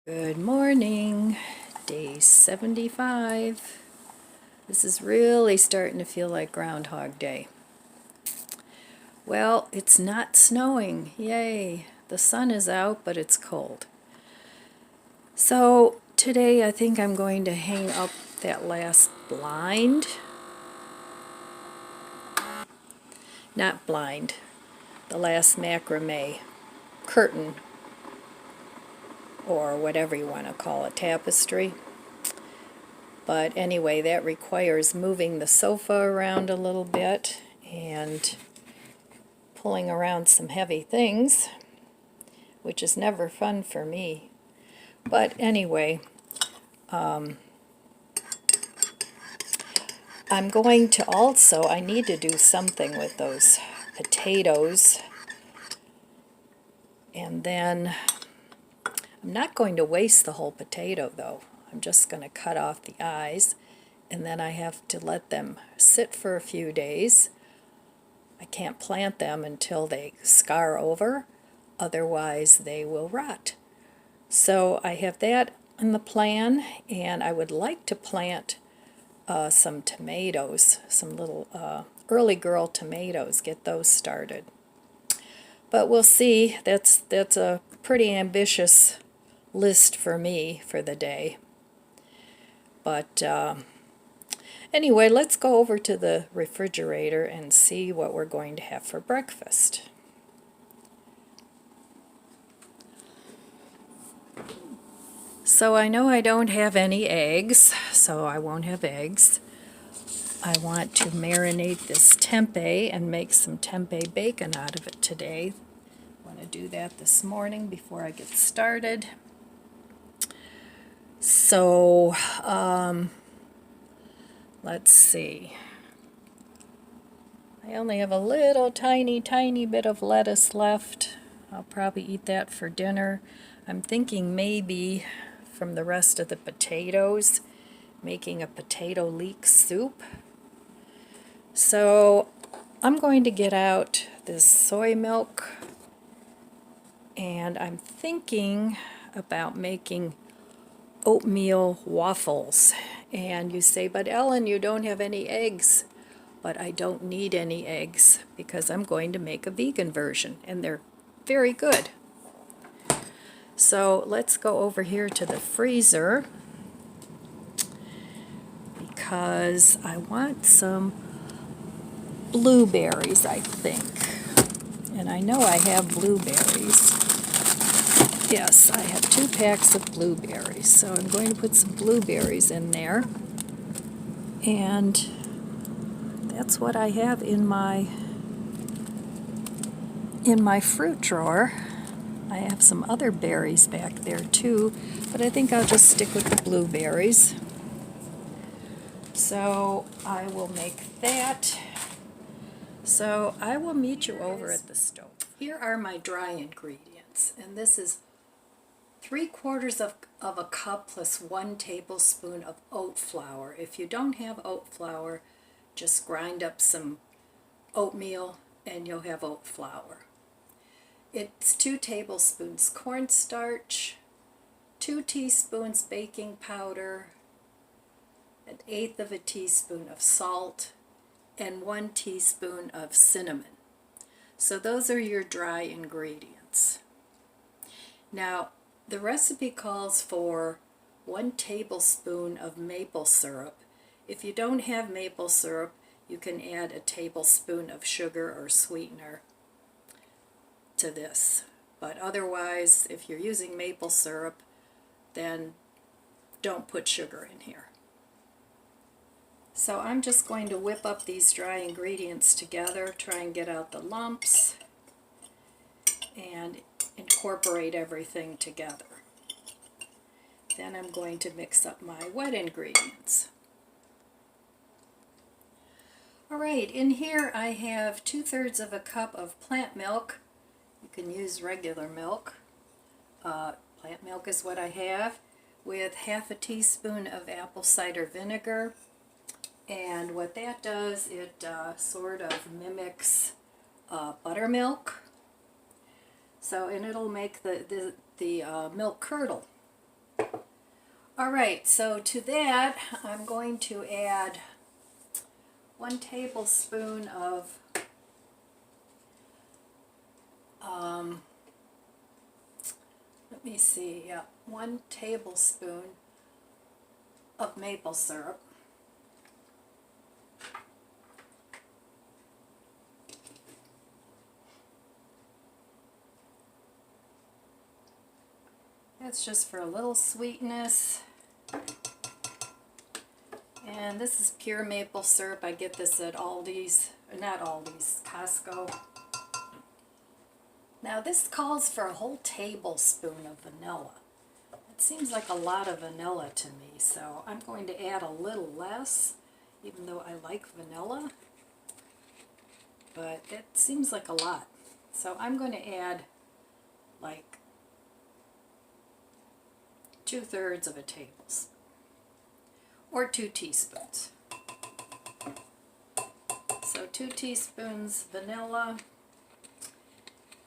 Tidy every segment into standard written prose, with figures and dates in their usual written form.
Good morning, day 75. This is really starting to feel like Groundhog Day. Well, it's not snowing, yay. The sun is out, but it's cold. So today I think I'm going to hang up that last blind. Not blind, the last macrame curtain, or whatever you want to call it, tapestry. But anyway, that requires moving the sofa around a little bit and pulling around some heavy things, which is never fun for me. But anyway, I'm going to also, I need to do something with those potatoes. And then, I'm not going to waste the whole potato though. I'm just going to cut off the eyes, and then I have to let them sit for a few days. I can't plant them until they scar over, otherwise they will rot. So I have that in the plan, and I would like to plant some tomatoes, some little early girl tomatoes, get those started. But we'll see. That's a pretty ambitious list for me for the day. But anyway, let's go over to the refrigerator and see what we're going to have for breakfast. So I know I don't have any eggs, so I won't have eggs. I want to marinate this tempeh and make some tempeh bacon out of it today. I want to do that this morning before I get started. So, let's see. I only have a little tiny bit of lettuce left. I'll probably eat that for dinner. I'm thinking maybe from the rest of the potatoes, making a potato leek soup. So I'm going to get out this soy milk, and I'm thinking about making oatmeal waffles. And you say, but Ellen, you don't have any eggs. But I don't need any eggs because I'm going to make a vegan version, and they're very good. So let's go over here to the freezer because I want some blueberries, I think. And I know I have blueberries. Yes, I have 2 packs of blueberries. So I'm going to put some blueberries in there. And that's what I have in my fruit drawer. I have some other berries back there too, but I think I'll just stick with the blueberries. So I will make that. So I will meet you over at the stove. Here are my dry ingredients, and this is 3/4 of a cup plus 1 tablespoon of oat flour. If you don't have oat flour, just grind up some oatmeal and you'll have oat flour. It's 2 tablespoons cornstarch, 2 teaspoons baking powder, 1/8 of a teaspoon of salt, and 1 teaspoon of cinnamon. So those are your dry ingredients. Now, the recipe calls for 1 tablespoon of maple syrup. If you don't have maple syrup, you can add a tablespoon of sugar or sweetener to this. But otherwise, if you're using maple syrup, then don't put sugar in here. So I'm just going to whip up these dry ingredients together, try and get out the lumps, and incorporate everything together. Then I'm going to mix up my wet ingredients. Alright, in here I have 2/3 of a cup of plant milk. You can use regular milk. Plant milk is what I have, with 1/2 teaspoon of apple cider vinegar. And what that does, it sort of mimics buttermilk. So, and it'll make the milk curdle. Alright, so to that I'm going to add 1 tablespoon of let me see, yeah, 1 tablespoon of maple syrup. That's just for a little sweetness. And this is pure maple syrup. I get this at Aldi's, not Aldi's, Costco. Now this calls for a whole tablespoon of vanilla. It seems like a lot of vanilla to me, so I'm going to add a little less, even though I like vanilla. But it seems like a lot. So I'm going to add like 2/3 of a tablespoon, or 2 teaspoons. So 2 teaspoons vanilla,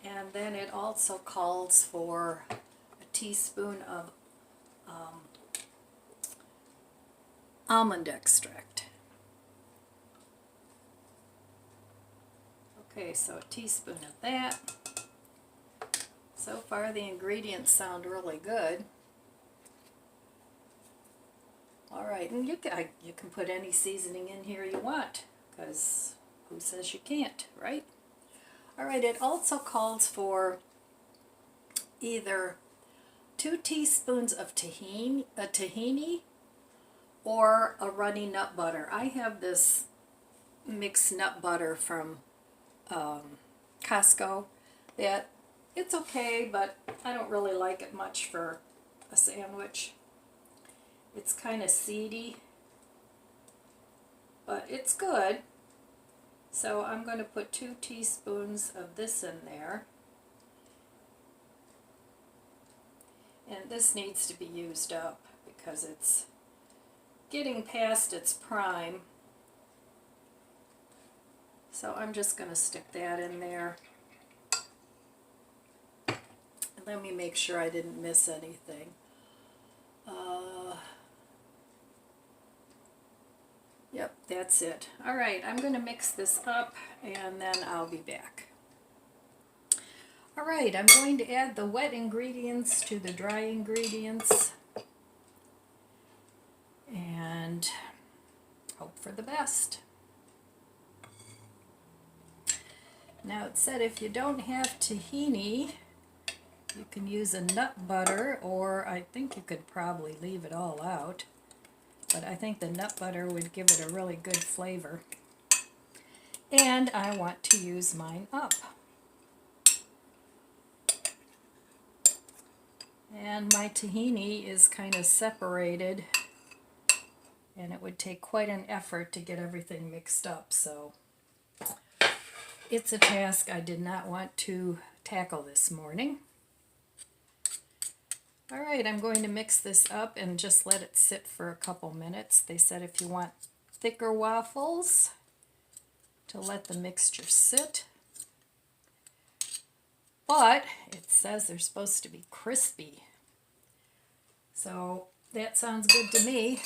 and then it also calls for a teaspoon of almond extract. Okay, so a teaspoon of that. So far the ingredients sound really good. Alright, and you can put any seasoning in here you want, because who says you can't, right? Alright, it also calls for either 2 teaspoons of tahini or a runny nut butter. I have this mixed nut butter from Costco that it's okay, but I don't really like it much for a sandwich. It's kind of seedy, but it's good. So I'm going to put 2 teaspoons of this in there. And this needs to be used up because it's getting past its prime. So I'm just going to stick that in there. And let me make sure I didn't miss anything. Yep, that's it. Alright, I'm going to mix this up and then I'll be back. Alright, I'm going to add the wet ingredients to the dry ingredients and hope for the best. Now it said if you don't have tahini, you can use a nut butter, or I think you could probably leave it all out. But I think the nut butter would give it a really good flavor. And I want to use mine up. And my tahini is kind of separated, and it would take quite an effort to get everything mixed up, so it's a task I did not want to tackle this morning. Alright, I'm going to mix this up and just let it sit for a couple minutes. They said if you want thicker waffles, to let the mixture sit. But it says they're supposed to be crispy. So that sounds good to me.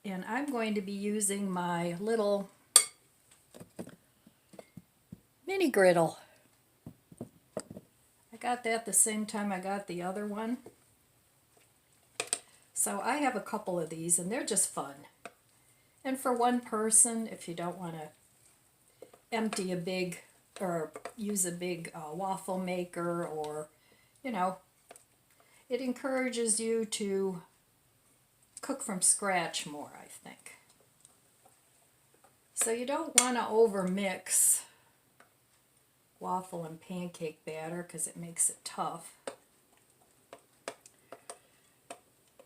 And I'm going to be using my little mini griddle. Got that the same time I got the other one. So I have a couple of these and they're just fun. And for one person, if you don't want to empty a big or use a big waffle maker, or you know, it encourages you to cook from scratch more, I think. So you don't want to over mix waffle and pancake batter because it makes it tough.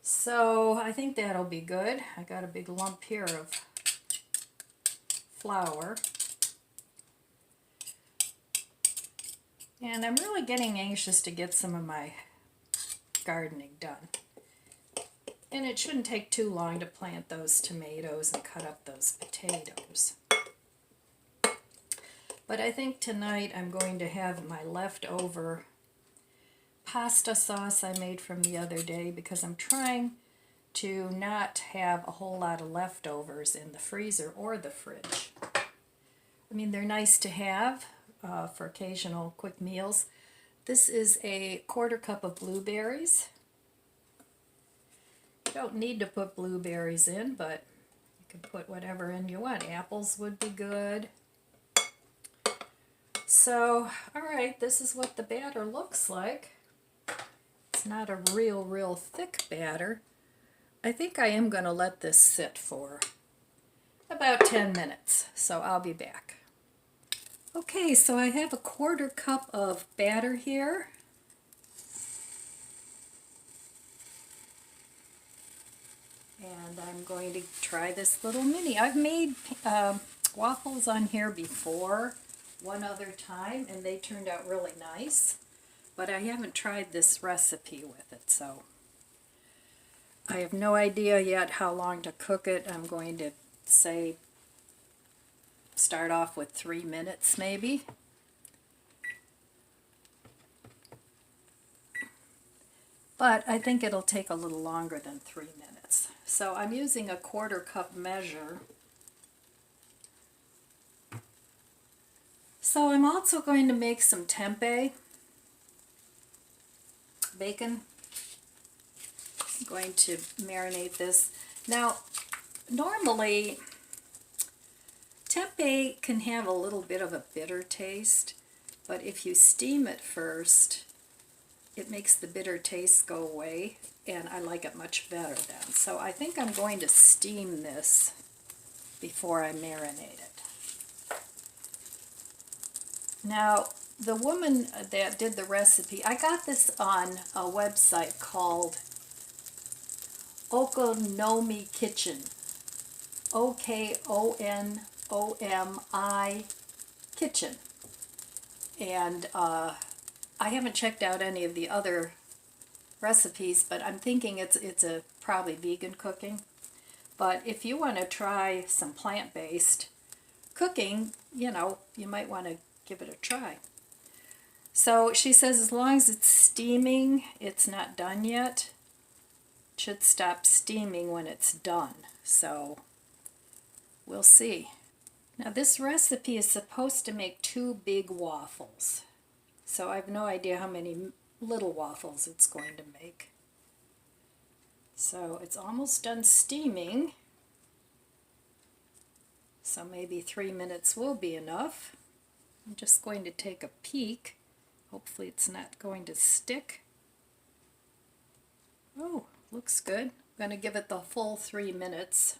So I think that'll be good. I got a big lump here of flour. And I'm really getting anxious to get some of my gardening done. And it shouldn't take too long to plant those tomatoes and cut up those potatoes. But I think tonight I'm going to have my leftover pasta sauce I made from the other day because I'm trying to not have a whole lot of leftovers in the freezer or the fridge. I mean, they're nice to have for occasional quick meals. This is a 1/4 cup of blueberries. You don't need to put blueberries in, but you can put whatever in you want. Apples would be good. So, alright, this is what the batter looks like. It's not a real thick batter. I think I am going to let this sit for about 10 minutes, so I'll be back. Okay, so I have a 1/4 cup of batter here. And I'm going to try this little mini. I've made waffles on here before, one other time, and they turned out really nice. But I haven't tried this recipe with it, so I have no idea yet how long to cook it. I'm going to say start off with 3 minutes maybe. But I think it'll take a little longer than 3 minutes. So I'm using a 1/4 cup measure. So I'm also going to make some tempeh bacon. I'm going to marinate this. Now, normally tempeh can have a little bit of a bitter taste, but if you steam it first, it makes the bitter taste go away, and I like it much better then. So I think I'm going to steam this before I marinate it. Now, the woman that did the recipe, I got this on a website called Okonomi Kitchen. O-K-O-N-O-M-I Kitchen. And I haven't checked out any of the other recipes, but I'm thinking it's a probably vegan cooking. But if you want to try some plant-based cooking, you know, you might want to give it a try. So she says as long as it's steaming, it's not done yet. It should stop steaming when it's done. So we'll see. Now this recipe is supposed to make 2 big waffles. So I have no idea how many little waffles it's going to make. So it's almost done steaming. So maybe 3 minutes will be enough. I'm just going to take a peek. Hopefully it's not going to stick. Oh, looks good. I'm going to give it the full 3 minutes.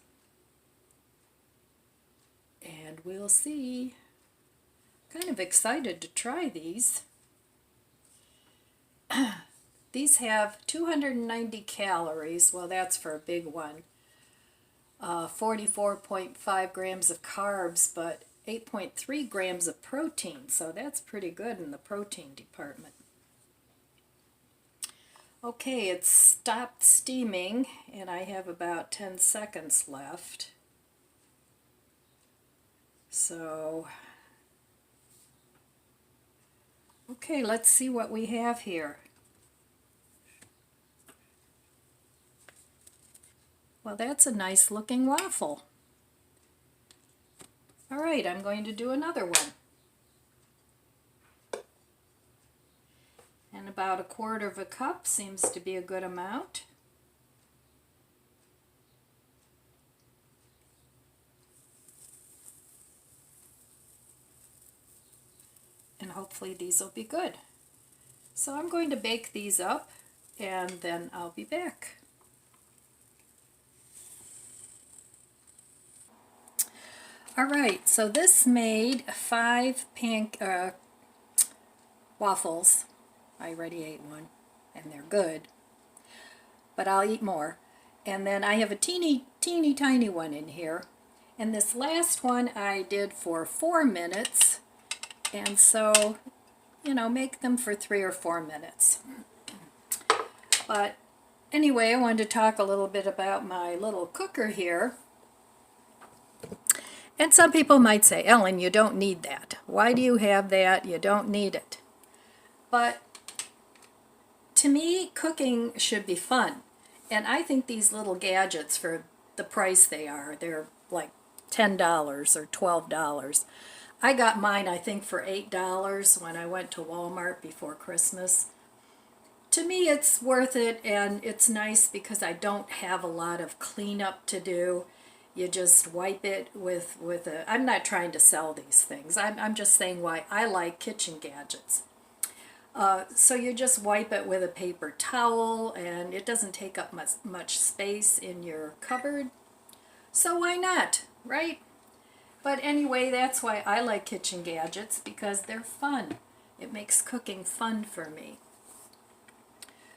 And we'll see. Kind of excited to try these. These have 290 calories. Well, that's for a big one. 44.5 grams of carbs, but 8.3 grams of protein. So that's pretty good in the protein department. Okay, it's stopped steaming, and I have about 10 seconds left. So, okay, let's see what we have here. Well, that's a nice looking waffle. All right, I'm going to do another one. And about 1/4 cup seems to be a good amount. And hopefully these will be good. So I'm going to bake these up, and then I'll be back. Alright, so this made 5 waffles. I already ate one, and they're good. But I'll eat more. And then I have a teeny tiny one in here. And this last one I did for 4 minutes. And so, you know, make them for 3 or 4 minutes. But anyway, I wanted to talk a little bit about my little cooker here. And some people might say, Ellen, you don't need that. Why do you have that? You don't need it. But to me, cooking should be fun. And I think these little gadgets, for the price they're like $10 or $12. I got mine, I think, for $8 when I went to Walmart before Christmas. To me, it's worth it, and it's nice because I don't have a lot of cleanup to do. You just wipe it with a... I'm not trying to sell these things. I'm just saying why I like kitchen gadgets. So you just wipe it with a paper towel, and it doesn't take up much space in your cupboard. So why not, right? But anyway, that's why I like kitchen gadgets, because they're fun. It makes cooking fun for me.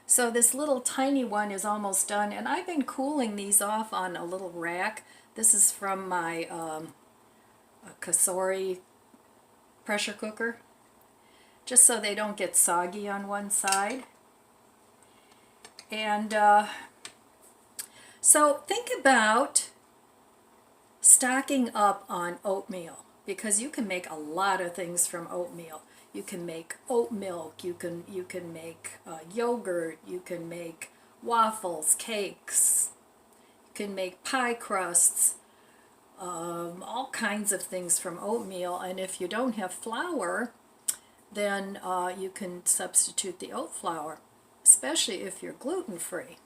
So this little tiny one is almost done, and I've been cooling these off on a little rack. This is from my Kasori pressure cooker, just so they don't get soggy on one side. And so think about stocking up on oatmeal, because you can make a lot of things from oatmeal. You can make oat milk, you can make yogurt, you can make waffles, cakes, you can make pie crusts, all kinds of things from oatmeal. And if you don't have flour, then you can substitute the oat flour, especially if you're gluten-free.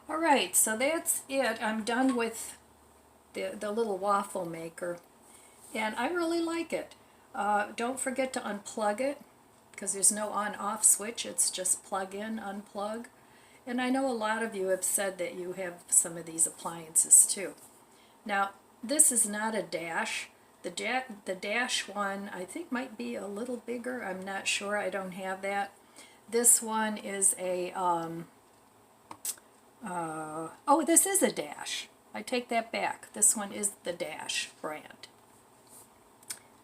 All right, so that's it. I'm done with the little waffle maker, and I really like it. Don't forget to unplug it, because there's no on-off switch. It's just plug in, unplug. And I know a lot of you have said that you have some of these appliances too. Now, this is not a dash. The dash one, I think, might be a little bigger. I'm not sure. I don't have that. This one is a, oh, this is a dash. I take that back. This one is the Dash brand.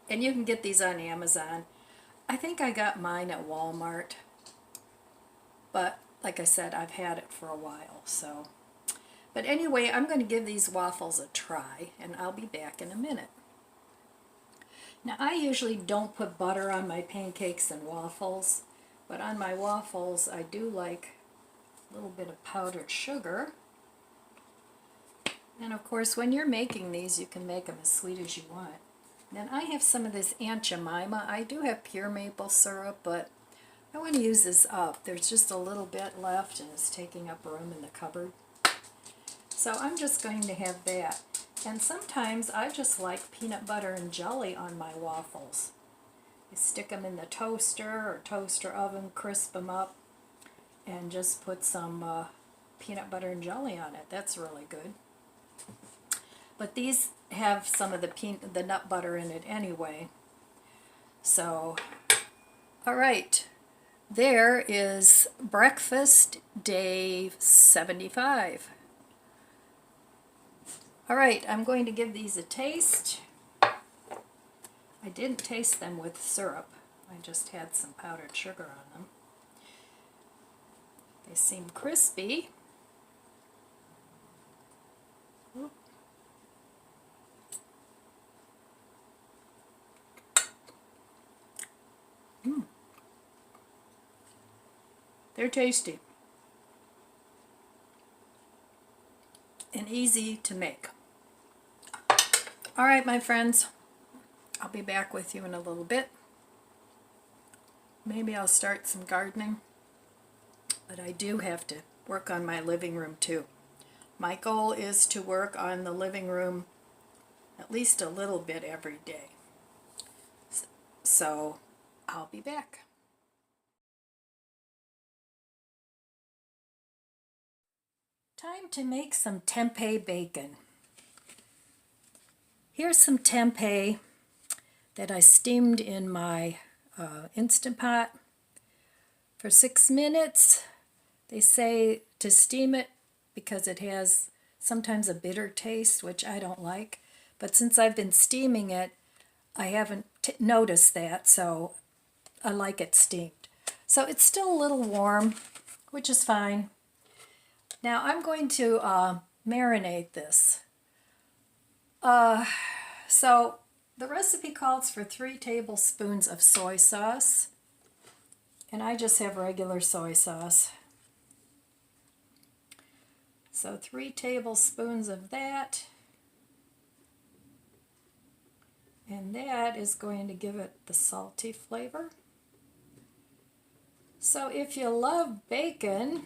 And you can get these on Amazon. I think I got mine at Walmart. But like I said, I've had it for a while, so. But anyway, I'm going to give these waffles a try, and I'll be back in a minute. Now, I usually don't put butter on my pancakes and waffles, but on my waffles, I do like a little bit of powdered sugar. And of course, when you're making these, you can make them as sweet as you want. Then I have some of this Aunt Jemima. I do have pure maple syrup, but I want to use this up. There's just a little bit left, and it's taking up room in the cupboard. So I'm just going to have that. And sometimes I just like peanut butter and jelly on my waffles. You stick them in the toaster or toaster oven, crisp them up, and just put some peanut butter and jelly on it. That's really good. But these have some of the nut butter in it anyway. So, all right. There is breakfast day 75. All right, I'm going to give these a taste. I didn't taste them with syrup. I just had some powdered sugar on them. They seem crispy. They're tasty and easy to make. All right, my friends, I'll be back with you in a little bit. Maybe I'll start some gardening, but I do have to work on my living room too. My goal is to work on the living room at least a little bit every day. So I'll be back. Time to make some tempeh bacon. Here's some tempeh that I steamed in my Instant Pot for 6 minutes. They say to steam it because it has sometimes a bitter taste, which I don't like. But since I've been steaming it, I haven't noticed that, so I like it steamed. So it's still a little warm, which is fine. Now I'm going to marinate this. So the recipe calls for 3 tablespoons of soy sauce, And I just have regular soy sauce. So 3 tablespoons of that. And that is going to give it the salty flavor. So if you love bacon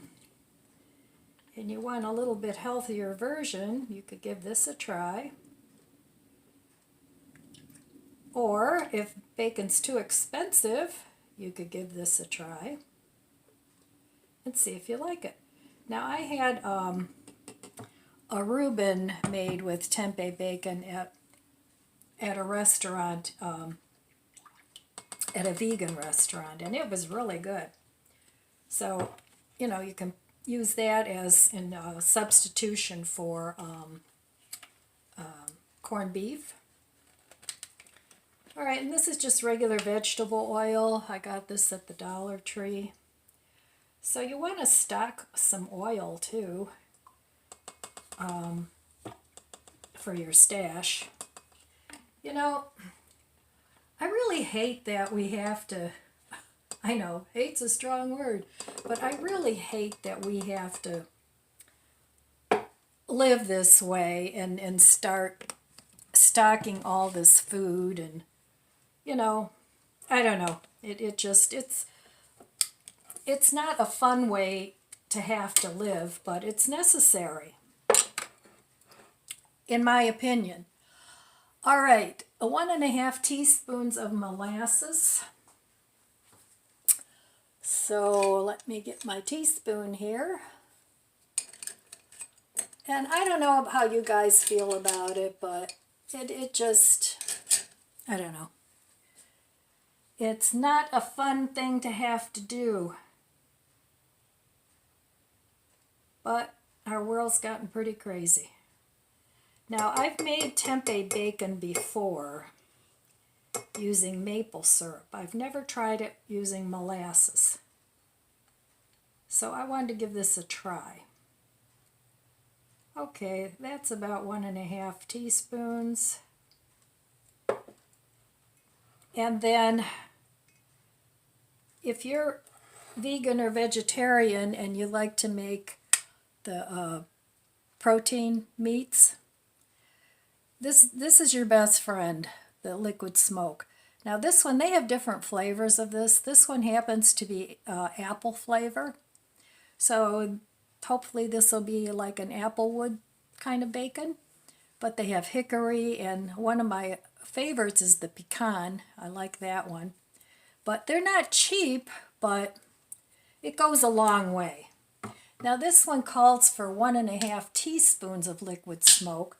and you want a little bit healthier version, you could give this a try. Or if bacon's too expensive, you could give this a try and see if you like it. Now I had a Reuben made with tempeh bacon at a restaurant, at a vegan restaurant, and it was really good. So, you know, you can use that as in substitution for corned beef. All right, and this is just regular vegetable oil. I got this at the Dollar Tree. So you want to stock some oil too for your stash. You know, I really hate that we have to, I know, hate's a strong word, but I really hate that we have to live this way and start stocking all this food and, you know, I don't know. It's not a fun way to have to live, but it's necessary, in my opinion. All right, 1½ teaspoons of molasses. So let me get my teaspoon here. And I don't know how you guys feel about it, but it just, I don't know. It's not a fun thing to have to do. But our world's gotten pretty crazy. Now, I've made tempeh bacon before using maple syrup. I've never tried it using molasses. So I wanted to give this a try. Okay, that's about 1½ teaspoons. And then, if you're vegan or vegetarian and you like to make the protein meats, this is your best friend, the liquid smoke. Now this one, they have different flavors of this. This one happens to be apple flavor. So hopefully this will be like an applewood kind of bacon. But they have hickory, and one of my favorites is the pecan. I like that one. But they're not cheap, but it goes a long way. Now this one calls for 1½ teaspoons of liquid smoke,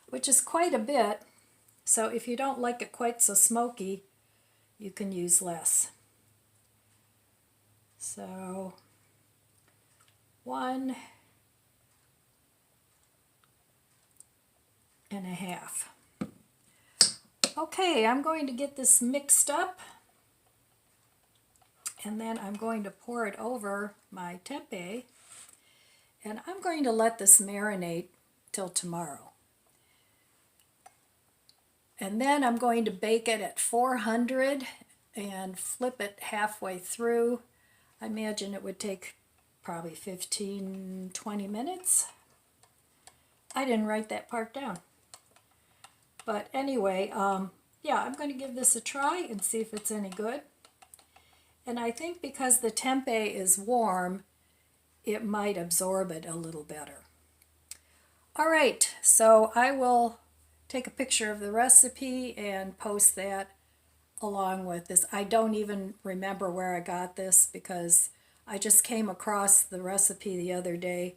which is quite a bit. So if you don't like it quite so smoky, you can use less. So 1½ Okay, I'm going to get this mixed up, and then I'm going to pour it over my tempeh, and I'm going to let this marinate till tomorrow. And then I'm going to bake it at 400 and flip it halfway through. I imagine it would take probably 15-20 minutes. I didn't write that part down. But anyway, yeah, I'm going to give this a try and see if it's any good. And I think because the tempeh is warm, it might absorb it a little better. All right, so I will take a picture of the recipe and post that along with this. I don't even remember where I got this because I just came across the recipe the other day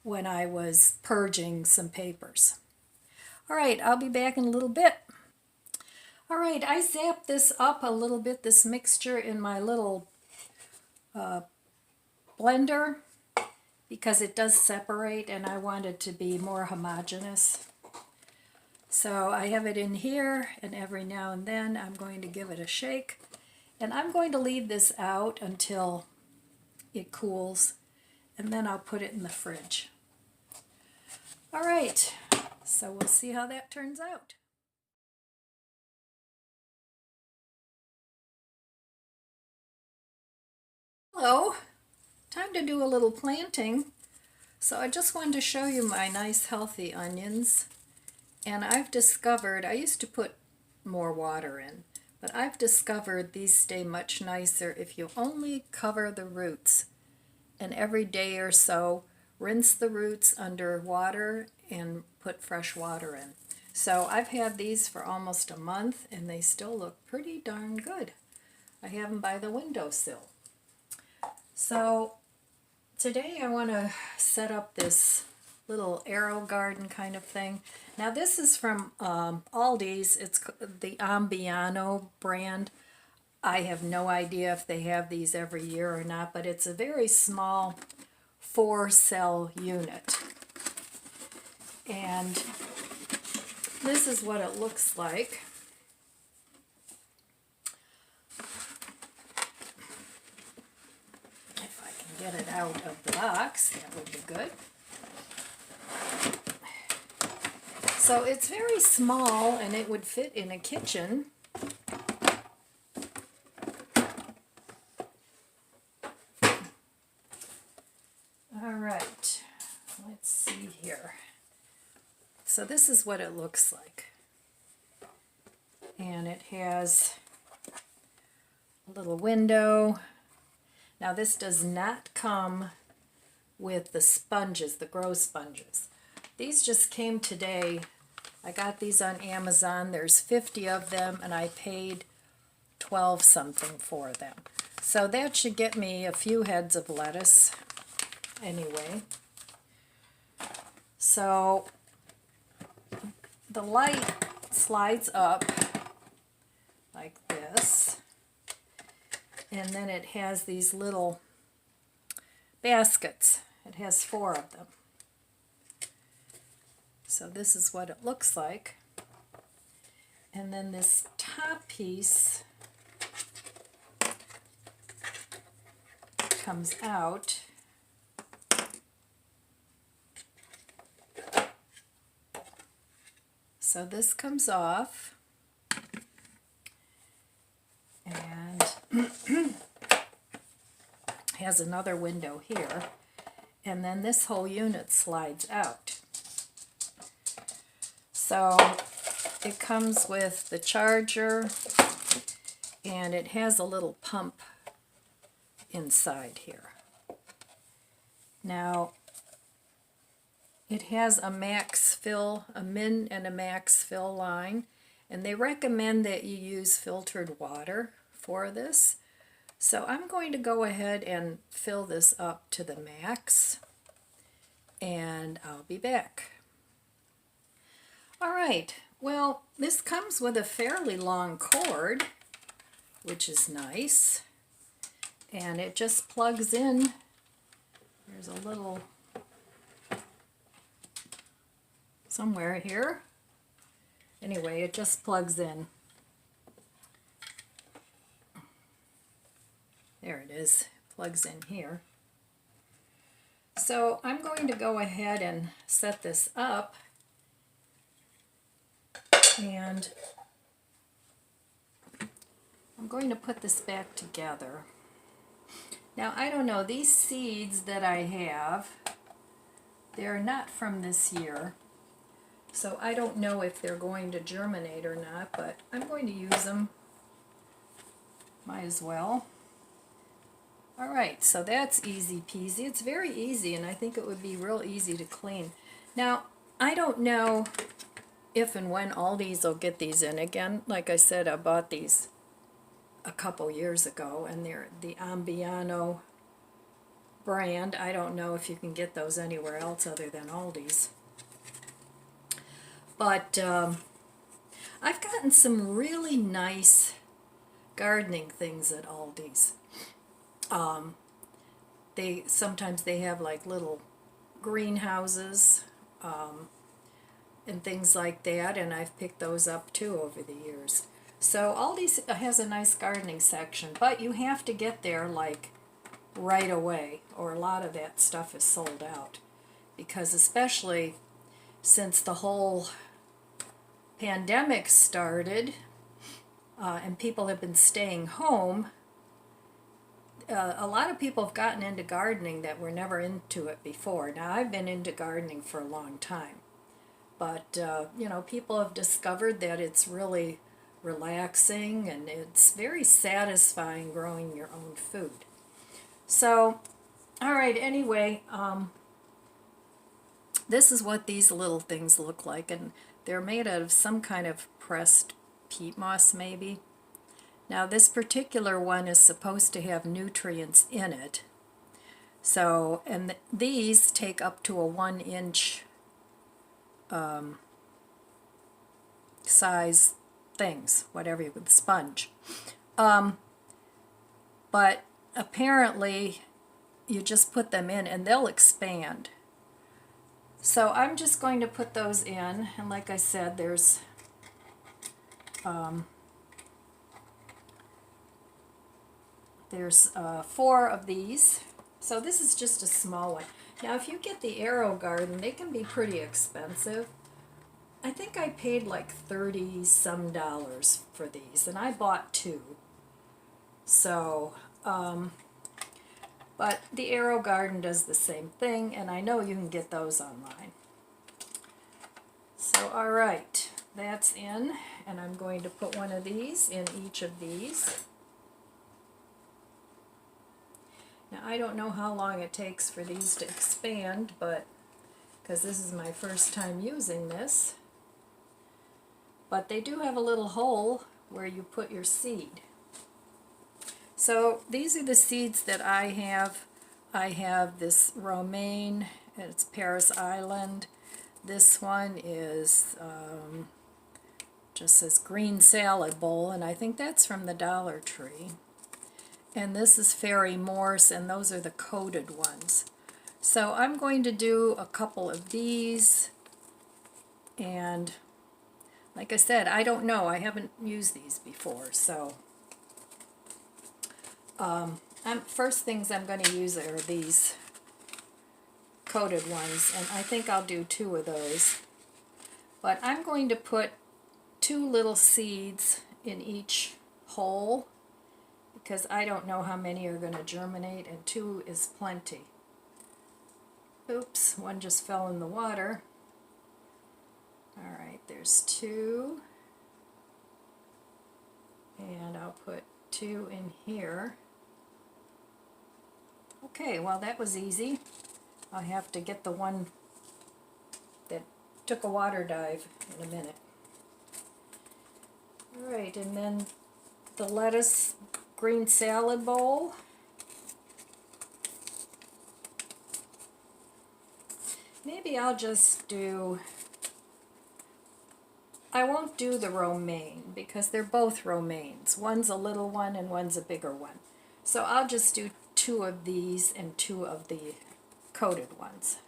when I was purging some papers. All right, I'll be back in a little bit. All right, I zapped this up a little bit, this mixture, in my little blender because it does separate and I want it to be more homogeneous. So I have it in here, and every now and then I'm going to give it a shake. And I'm going to leave this out until it cools, and then I'll put it in the fridge. All right, so we'll see how that turns out. Hello, time to do a little planting. So I just wanted to show you my nice healthy onions. And I've discovered, I used to put more water in, but I've discovered these stay much nicer if you only cover the roots. And every day or so, rinse the roots under water and put fresh water in. So I've had these for almost a month and they still look pretty darn good. I have them by the windowsill. So today I want to set up this little aerogarden kind of thing. Now this is from Aldi's. It's the Ambiano brand. I have no idea if they have these every year or not, but it's a very small 4-cell unit. And this is what it looks like. If I can get it out of the box, that would be good. So it's very small and it would fit in a kitchen. All right, let's see here. So this is what it looks like. And it has a little window. Now this does not come with the sponges, the grow sponges. These just came today. I got these on Amazon. There's 50 of them and I paid 12 something for them. So that should get me a few heads of lettuce anyway. So the light slides up like this, and then it has these little baskets. It has 4 of them. So this is what it looks like. And then this top piece comes out. So this comes off, and has another window here, and then this whole unit slides out. So it comes with the charger, and it has a little pump inside here. Now it has a max fill, a min and a max fill line, and they recommend that you use filtered water for this. So I'm going to go ahead and fill this up to the max, and I'll be back. All right, well, this comes with a fairly long cord, which is nice, and it just plugs in. There's a little somewhere here. Anyway, it just plugs in. There it is, plugs in here. So I'm going to go ahead and set this up, and I'm going to put this back together. Now I don't know, these seeds that I have, they're not from this year. So I don't know if they're going to germinate or not, but I'm going to use them. Might as well. Alright, so that's easy peasy. It's very easy, and I think it would be real easy to clean. Now, I don't know if and when Aldi's will get these in again. Like I said, I bought these a couple years ago, and they're the Ambiano brand. I don't know if you can get those anywhere else other than Aldi's. But I've gotten some really nice gardening things at Aldi's. Sometimes they have like little greenhouses and things like that, and I've picked those up too over the years. So Aldi's has a nice gardening section, but you have to get there like right away, or a lot of that stuff is sold out, because especially since the whole pandemic started and people have been staying home, a lot of people have gotten into gardening that were never into it before. Now, I've been into gardening for a long time, but you know, people have discovered that it's really relaxing and it's very satisfying growing your own food. So, all right, anyway, this is what these little things look like, and they're made out of some kind of pressed peat moss, maybe. Now, this particular one is supposed to have nutrients in it. So, and these take up to a 1-inch size things, whatever you with sponge. But apparently, you just put them in and they'll expand. So I'm just going to put those in, and like I said, there's 4 of these. So this is just a small one. Now if you get the AeroGarden, they can be pretty expensive. I think I paid like $30 some for these, and I bought 2. So, but the AeroGarden does the same thing, and I know you can get those online. So alright, that's in, and I'm going to put one of these in each of these. Now, I don't know how long it takes for these to expand, but because this is my first time using this. But they do have a little hole where you put your seed. So these are the seeds that I have. I have this romaine, and it's Paris Island. This one is just says green salad bowl, and I think that's from the Dollar Tree. And this is Fairy Morse, and those are the coated ones. So I'm going to do a couple of these, and like I said, I don't know. I haven't used these before, so first things I'm going to use are these coated ones, and I think I'll do 2 of those. But I'm going to put 2 little seeds in each hole, because I don't know how many are going to germinate, and 2 is plenty. Oops, one just fell in the water. Alright, there's 2. And I'll put 2 in here. Okay, well that was easy. I'll have to get the one that took a water dive in a minute. Alright, and then the lettuce green salad bowl. Maybe I'll just do, I won't do the romaine because they're both romaines. One's a little one and one's a bigger one. So I'll just do 2 of these and 2 of the coated ones,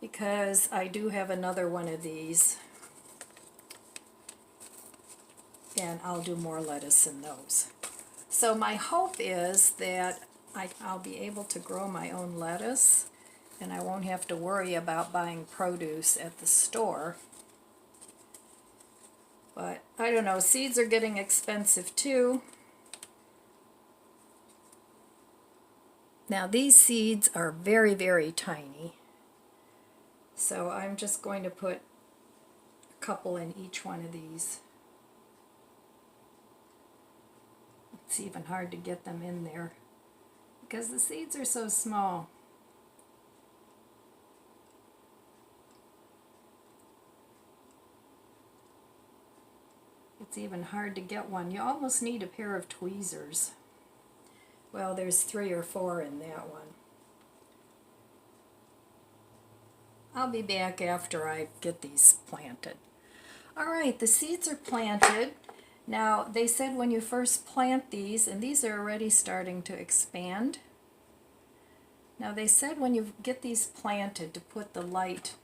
because I do have another one of these, and I'll do more lettuce in those. So my hope is that I'll be able to grow my own lettuce, and I won't have to worry about buying produce at the store. But I don't know, seeds are getting expensive too. Now these seeds are very, very tiny. So I'm just going to put a couple in each one of these. It's even hard to get them in there because the seeds are so small. It's even hard to get one. You almost need a pair of tweezers. Well, there's 3 or 4 in that one. I'll be back after I get these planted. Alright, the seeds are planted. Now, they said when you first plant these, and these are already starting to expand. Now, they said when you get these planted to put the light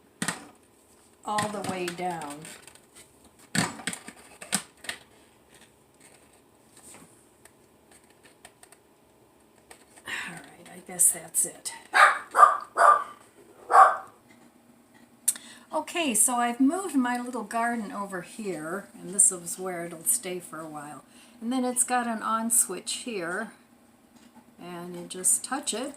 all the way down. Alright, I guess that's it. Okay, so I've moved my little garden over here, and this is where it'll stay for a while. And then it's got an on switch here, and you just touch it,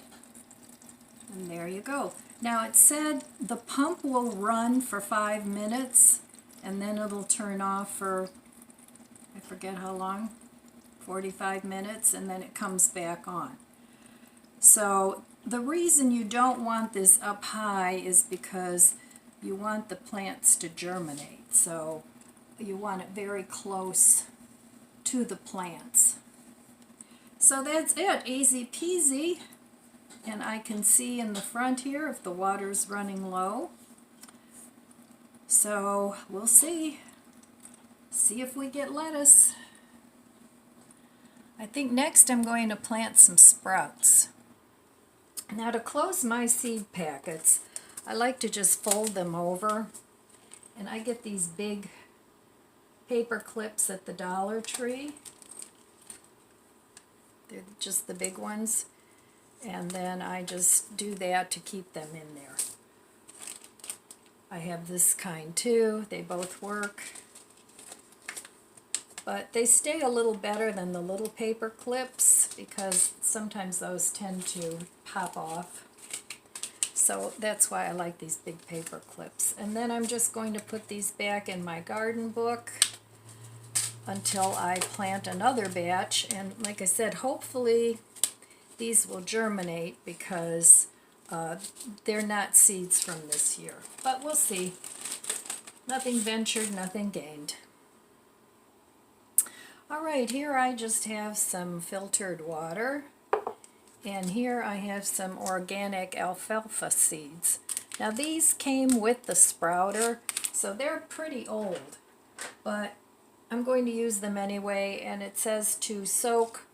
and there you go. Now it said the pump will run for 5 minutes, and then it'll turn off for, I forget how long, 45 minutes, and then it comes back on. So the reason you don't want this up high is because you want the plants to germinate. So you want it very close to the plants. So that's it, easy peasy. And I can see in the front here if the water's running low. So we'll see. See if we get lettuce. I think next I'm going to plant some sprouts. Now to close my seed packets, I like to just fold them over. And I get these big paper clips at the Dollar Tree. They're just the big ones. And then I just do that to keep them in there. I have this kind too. They both work. But they stay a little better than the little paper clips because sometimes those tend to pop off. So that's why I like these big paper clips. And then I'm just going to put these back in my garden book until I plant another batch. And like I said, hopefully these will germinate because they're not seeds from this year. But we'll see. Nothing ventured, nothing gained. All right, here I just have some filtered water. And here I have some organic alfalfa seeds. Now these came with the sprouter, so they're pretty old. But I'm going to use them anyway, and it says to soak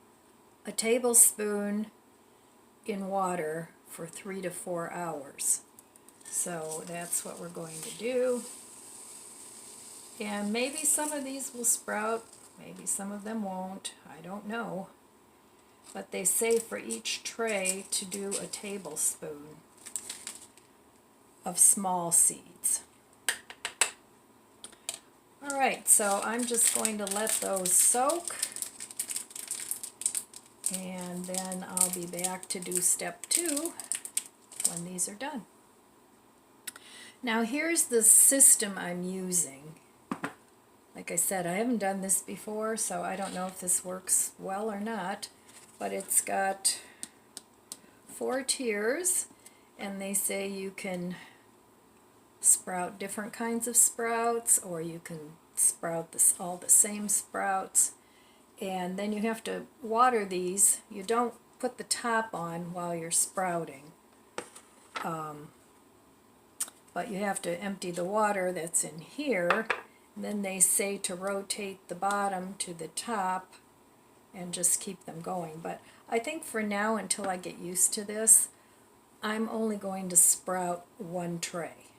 a tablespoon in water for 3 to 4 hours. So that's what we're going to do. And maybe some of these will sprout, maybe some of them won't, I don't know. But they say for each tray to do a tablespoon of small seeds. Alright, so I'm just going to let those soak. And then I'll be back to do step 2 when these are done. Now here's the system I'm using. Like I said, I haven't done this before, so I don't know if this works well or not. But it's got 4 tiers, and they say you can sprout different kinds of sprouts, or you can sprout all the same sprouts. And then you have to water these. You don't put the top on while you're sprouting. But you have to empty the water that's in here. And then they say to rotate the bottom to the top and just keep them going. But I think for now, until I get used to this, I'm only going to sprout 1 tray.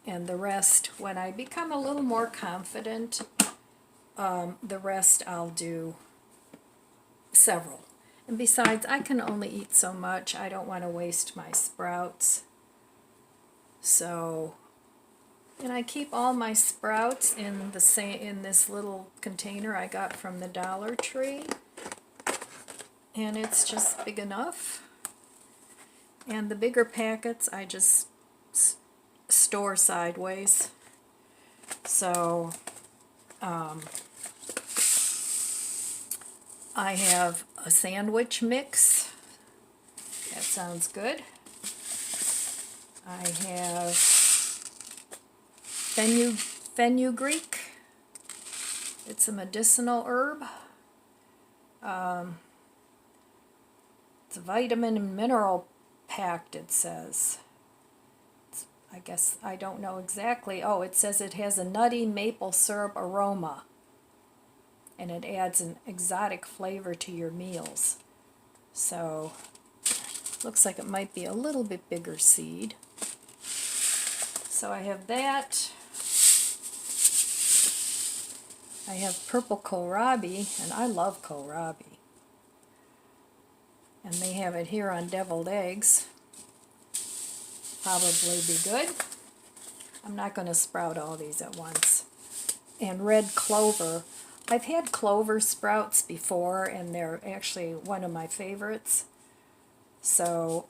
And the rest, when I become a little more confident, the rest I'll do several. And besides, I can only eat so much. I don't want to waste my sprouts. So, and I keep all my sprouts in this little container I got from the Dollar Tree. And it's just big enough. And the bigger packets I just store sideways. So, I have a sandwich mix. That sounds good. I have fenugreek. It's a medicinal herb. It's vitamin and mineral packed, it says. I guess I don't know exactly. Oh, it says it has a nutty maple syrup aroma. And it adds an exotic flavor to your meals. So, looks like it might be a little bit bigger seed. So I have that. I have purple kohlrabi, and I love kohlrabi. And they have it here on deviled eggs. Probably be good. I'm not going to sprout all these at once. And red clover. I've had clover sprouts before, and they're actually one of my favorites. So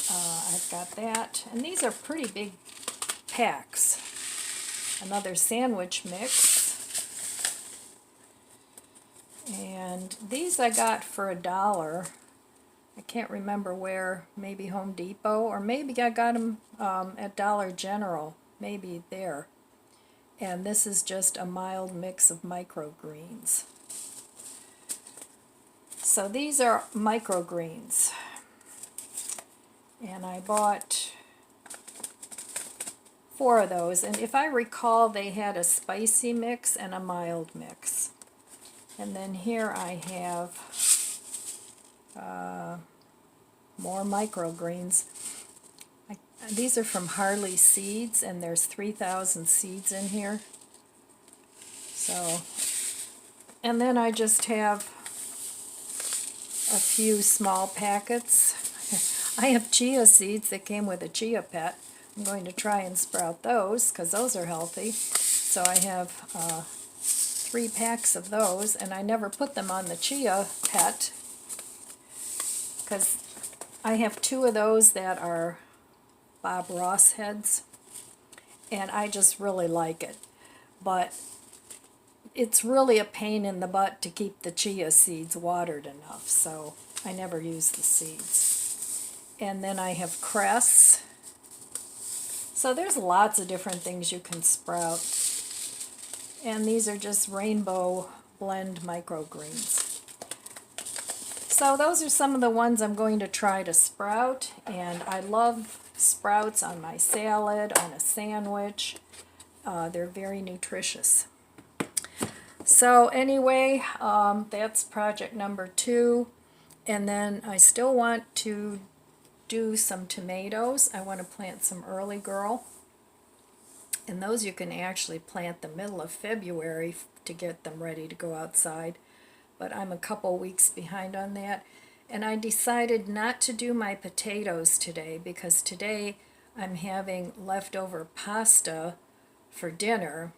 I've got that. And these are pretty big packs. Another sandwich mix. And these I got for $1. I can't remember where, maybe Home Depot, or maybe I got them at Dollar General, maybe there. And this is just a mild mix of microgreens. So these are microgreens. And I bought 4 of those. And if I recall, they had a spicy mix and a mild mix. And then here I have more microgreens. These are from Harley Seeds, and there's 3,000 seeds in here. So, and then I just have a few small packets. I have chia seeds that came with a chia pet. I'm going to try and sprout those because those are healthy. So I have 3 packs of those, and I never put them on the chia pet because I have 2 of those that are Bob Ross heads, and I just really like it. But it's really a pain in the butt to keep the chia seeds watered enough, so I never use the seeds. And then I have cress. So there's lots of different things you can sprout. And these are just rainbow blend microgreens. So those are some of the ones I'm going to try to sprout, and I love sprouts on my salad, on a sandwich. They're very nutritious. So anyway, that's project number 2. And then I still want to do some tomatoes. I want to plant some early girl. And those you can actually plant the middle of February to get them ready to go outside. But I'm a couple weeks behind on that. And I decided not to do my potatoes today because today I'm having leftover pasta for dinner.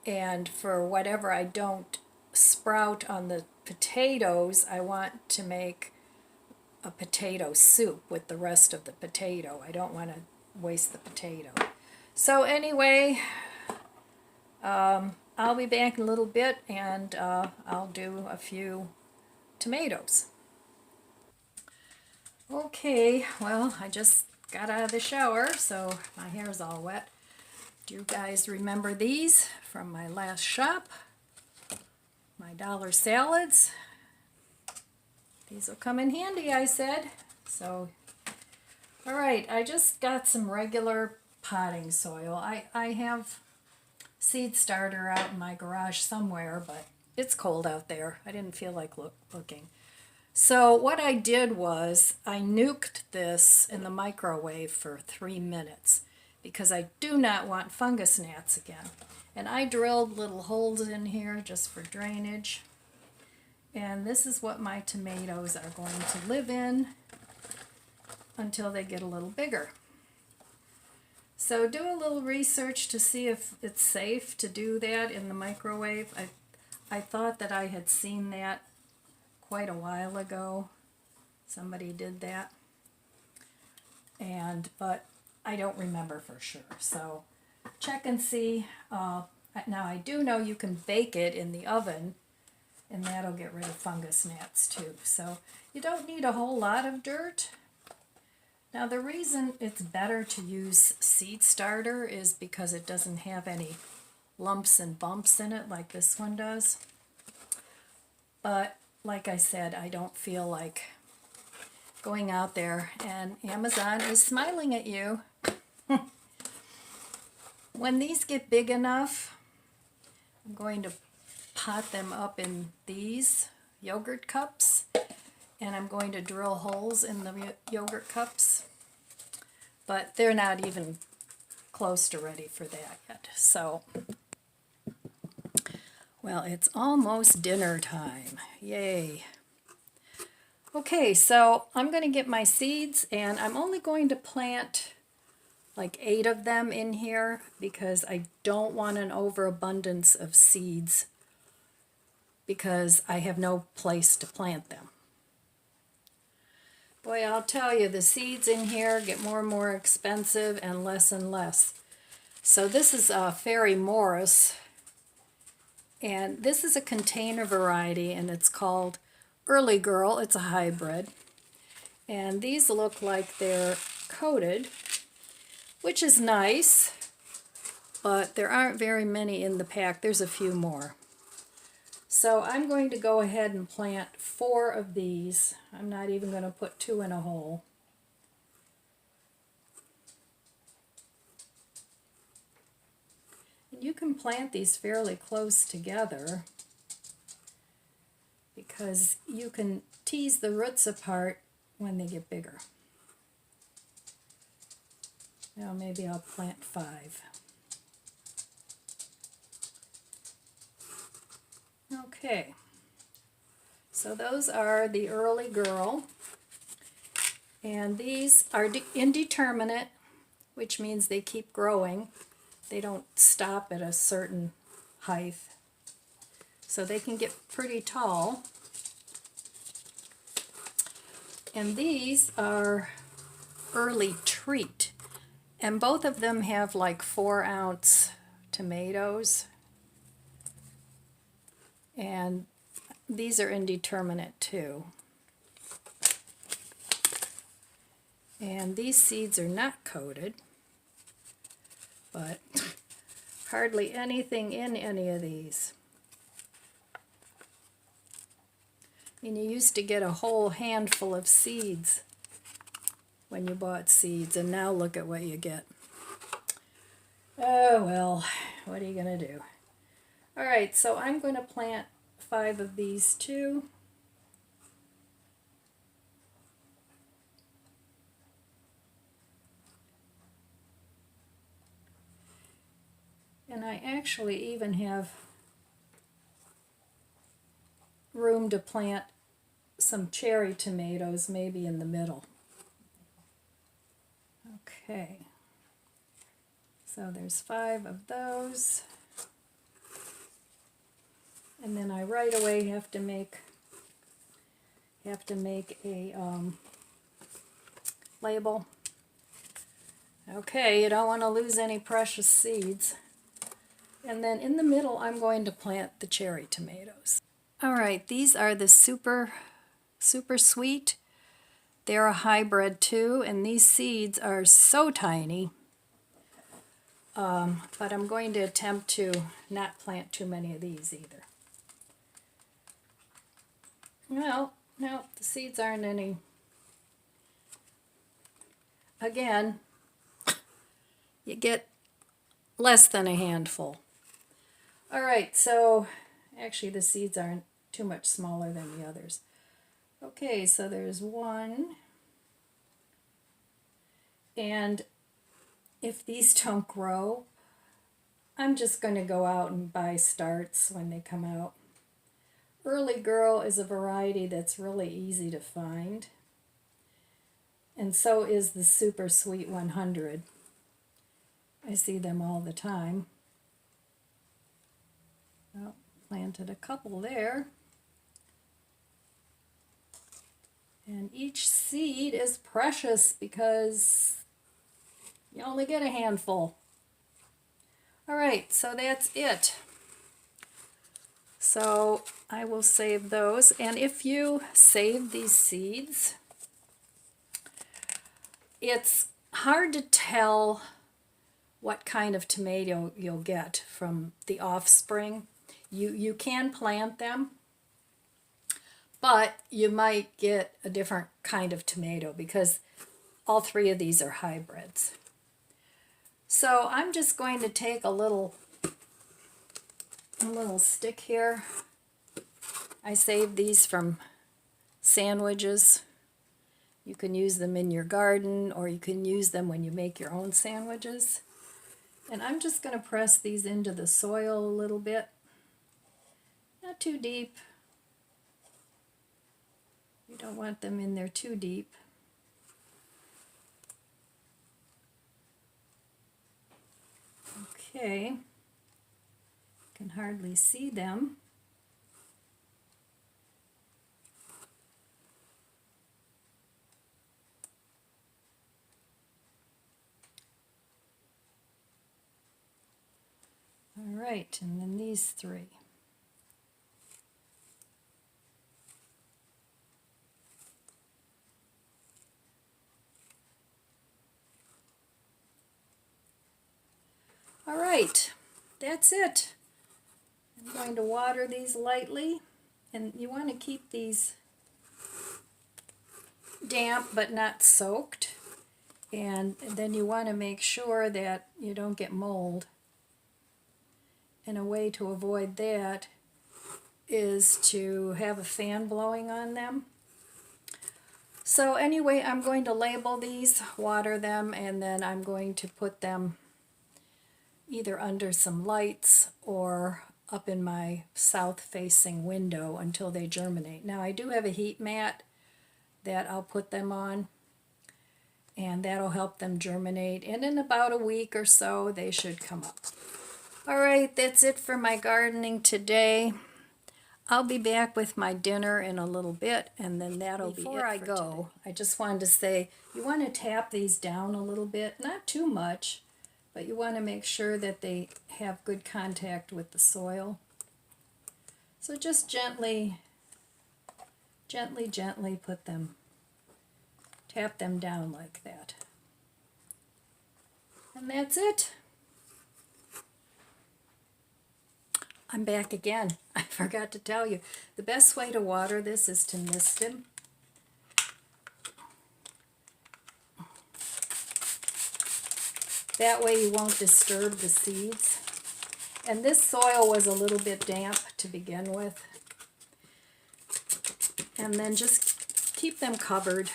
And for whatever I don't sprout on the potatoes, I want to make a potato soup with the rest of the potato. I don't want to waste the potato. So anyway, I'll be back in a little bit, and I'll do a few tomatoes. Okay, well, I just got out of the shower, so my hair's all wet. Do you guys remember these from my last shop? My dollar salads. These will come in handy, I said. So, all right, I just got some regular potting soil. I have seed starter out in my garage somewhere, but it's cold out there. I didn't feel like looking. So what I did was I nuked this in the microwave for 3 minutes because I do not want fungus gnats again. And I drilled little holes in here just for drainage. And this is what my tomatoes are going to live in until they get a little bigger. So do a little research to see if it's safe to do that in the microwave. I thought that I had seen that quite a while ago. Somebody did that. But I don't remember for sure. So check and see. Now I do know you can bake it in the oven, and that'll get rid of fungus gnats too. So you don't need a whole lot of dirt. Now the reason it's better to use seed starter is because it doesn't have any lumps and bumps in it like this one does. But like I said, I don't feel like going out there, and Amazon is smiling at you. When these get big enough, I'm going to pot them up in these yogurt cups, and I'm going to drill holes in the yogurt cups, but they're not even close to ready for that yet. So, well, it's almost dinner time. Yay. Okay, so I'm going to get my seeds, and I'm only going to plant like 8 of them in here because I don't want an overabundance of seeds because I have no place to plant them. Boy, I'll tell you, the seeds in here get more and more expensive and less. So this is Fairy Morris, and this is a container variety, and it's called Early Girl. It's a hybrid. And these look like they're coated, which is nice, but there aren't very many in the pack. There's a few more. So I'm going to go ahead and plant 4 of these. I'm not even going to put 2 in a hole. And you can plant these fairly close together because you can tease the roots apart when they get bigger. Now maybe I'll plant 5. Okay, so those are the Early Girl, and these are indeterminate, which means they keep growing. They don't stop at a certain height, so they can get pretty tall. And these are Early Treat, and both of them have like 4-ounce tomatoes. And these are indeterminate too. And these seeds are not coated, but hardly anything in any of these. I mean, you used to get a whole handful of seeds when you bought seeds, and now look at what you get. Oh well, what are you going to do? Alright, so I'm going to plant 5 of these too. And I actually even have room to plant some cherry tomatoes maybe in the middle. Okay, so there's 5 of those. And then I right away have to make a label. Okay, you don't want to lose any precious seeds. And then in the middle I'm going to plant the cherry tomatoes. Alright, these are the super sweet. They're a hybrid too, and these seeds are so tiny. But I'm going to attempt to not plant too many of these either. Well, no, the seeds aren't any. Again, you get less than a handful. Alright, so actually the seeds aren't too much smaller than the others. Okay, so there's 1. And if these don't grow, I'm just going to go out and buy starts when they come out. Early Girl is a variety that's really easy to find, and so is the Super Sweet 100. I see them all the time. Well, planted a couple there. And each seed is precious because you only get a handful. Alright, so that's it. So I will save those, and if you save these seeds, it's hard to tell what kind of tomato you'll get from the offspring. You can plant them, but you might get a different kind of tomato because all 3 of these are hybrids. So I'm just going to take a little stick here. I saved these from sandwiches. You can use them in your garden, or you can use them when you make your own sandwiches. And I'm just going to press these into the soil a little bit. Not too deep. You don't want them in there too deep. Okay, can hardly see them. All right, and then these three. All right, that's it. I'm going to water these lightly, and you want to keep these damp but not soaked, and then you want to make sure that you don't get mold. And a way to avoid that is to have a fan blowing on them. So anyway, I'm going to label these, water them, and then I'm going to put them either under some lights or up in my south-facing window until they germinate. Now I do have a heat mat that I'll put them on, and that'll help them germinate, and in about a week or so they should come up. All right, that's it for my gardening today. I'll be back with my dinner in a little bit, and then that'll be it for today. Before I go, I just wanted to say, you want to tap these down a little bit, not too much, but you want to make sure that they have good contact with the soil. So just gently put them, tap them down like that. And that's it. I'm back again. I forgot to tell you. The best way to water this is to mist them. That way you won't disturb the seeds. And this soil was a little bit damp to begin with. And then just keep them covered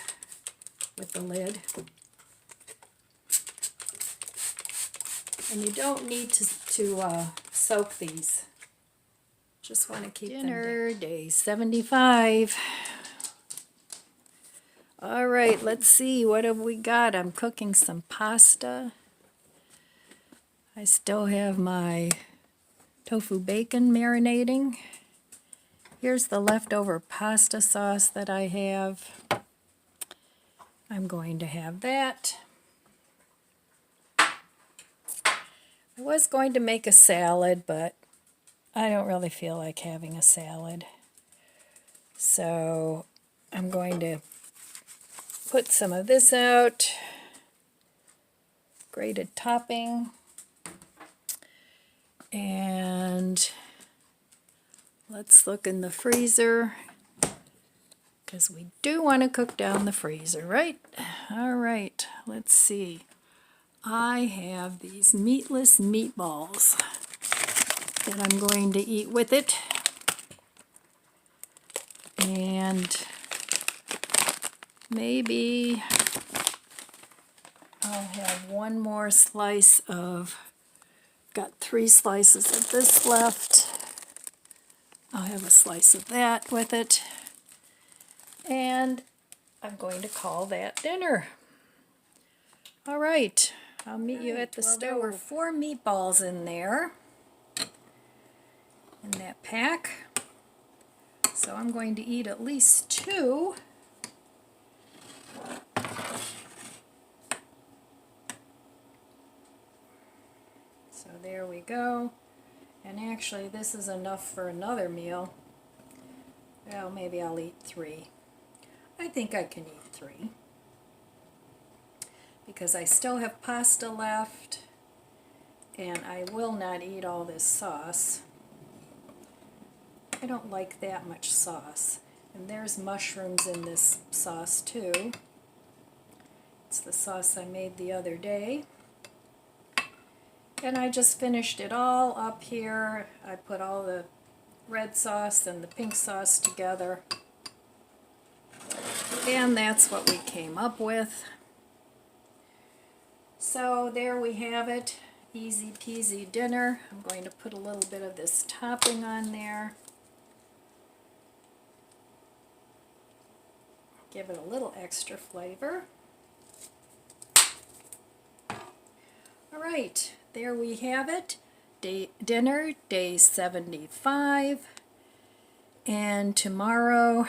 with the lid. And you don't need to soak these. Just want to keep dinner them day 75. All right, let's see, what have we got? I'm cooking some pasta. I still have my tofu bacon marinating. Here's the leftover pasta sauce that I have. I'm going to have that. I was going to make a salad, but I don't really feel like having a salad. So I'm going to put some of this out. Grated topping. And let's look in the freezer, because we do want to cook down the freezer, right? All right, let's see. I have these meatless meatballs that I'm going to eat with it. And maybe I'll have one more slice of, got 3 slices of this left. I'll have a slice of that with it. And I'm going to call that dinner. All right, I'll meet you at the stove. There were 4 meatballs in there, in that pack. So I'm going to eat at least 2. So there we go. And actually this is enough for another meal. Well, maybe I'll eat 3. I think I can eat 3. Because I still have pasta left, and I will not eat all this sauce. I don't like that much sauce. And there's mushrooms in this sauce too. It's the sauce I made the other day. And I just finished it all up here. I put all the red sauce and the pink sauce together. And that's what we came up with. So there we have it. Easy peasy dinner. I'm going to put a little bit of this topping on there. Give it a little extra flavor. All right, there we have it. Dinner, day 75. And tomorrow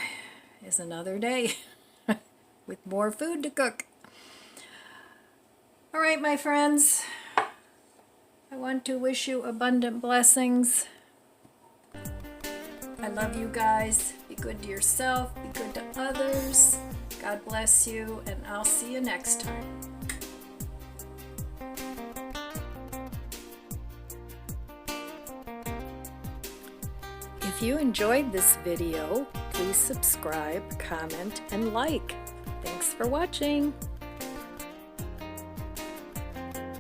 is another day with more food to cook. All right, my friends. I want to wish you abundant blessings. I love you guys. Be good to yourself. Be good to others. God bless you, and I'll see you next time. If you enjoyed this video, please subscribe, comment, and like. Thanks for watching.